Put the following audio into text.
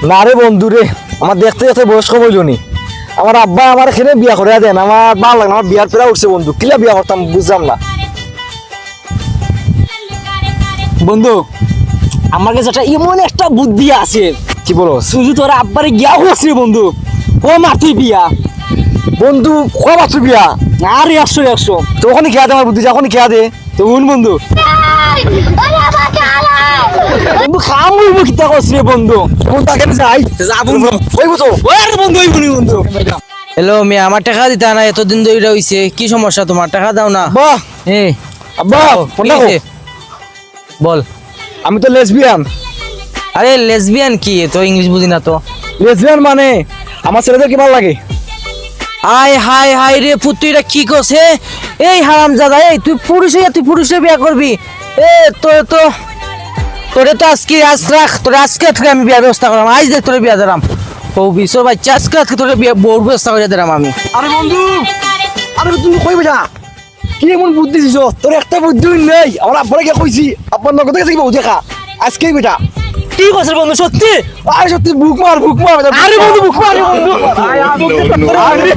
না রে বন্ধু রে, আমার দেখতে দেখতে বয়স্ক বইলনি। আমার আব্বা আমার এখানে বিয়া করে দেন, আমার ভালো লাগে না। আমার বিয়ার পেরা উঠছে বন্ধু, কিলা বিয়া করতাম বুঝলাম না। বন্ধু আমার কাছে একটা এমন একটা বুদ্ধি আছে। কি বলো শুধু তোর আব্বারে গিয়া হচ্ছে বন্ধু, ও মাটি বিয়া বন্ধু? কয় বাচ্চা বিয়া? আর 100 তো ওখানে খেয়া দে, আমার বুদ্ধি যখন খেয়া দে। তো উন বন্ধু বন্ধু খাম হইব কিতা করছে বন্ধু। বন্ধু আগে যাই যা বন্ধু ওই তো ওর বন্ধু হইবনি বন্ধু। হ্যালো মিয়া, আমার টাকা দিতে না, এতদিন ধরে হইছে, কি সমস্যা তোমার? টাকা দাও না। বাহ এ আব্বা ফোন রাখো। বল। আমি তো লেসবিয়ান। আরে লেসবিয়ান কি? তো ইংলিশ বুঝি না তো। লেসবিয়ান মানে আমার ছেলেদের কি ভালো লাগে। আয় হাই হাই রে পুত্র, এটা কি করছে? এই হারামজাদা, এই তুই পুরুষ হইয়া তুই পুরুষে বিয়া করবি? এ তোরে তো আজকে আজ রাখ, তোরে আজকে থেকে আমি বিয়ার ব্যবস্থা করলাম। আজ দেখ তোরে বিয়া দিলাম। ও বিশোর বাচ্চা, আজকে তোরে বিয়া বউর ব্যবস্থা করে দিলাম আমি। আরে বন্ধু, আরে তুমি কই বেটা, কি এমন বুদ্ধি দিছ? তোর একটা বুদ্ধি নেই। আমার আব্বারে গিয়ে কইছি, আব্বার নগদ থেকে বউ দেখা আজকেই বেটা। কি করছে বন্ধু সত্যি? আরে সত্যি বুক মার বেটা। আরে বন্ধু বুক মারে বন্ধু। আরে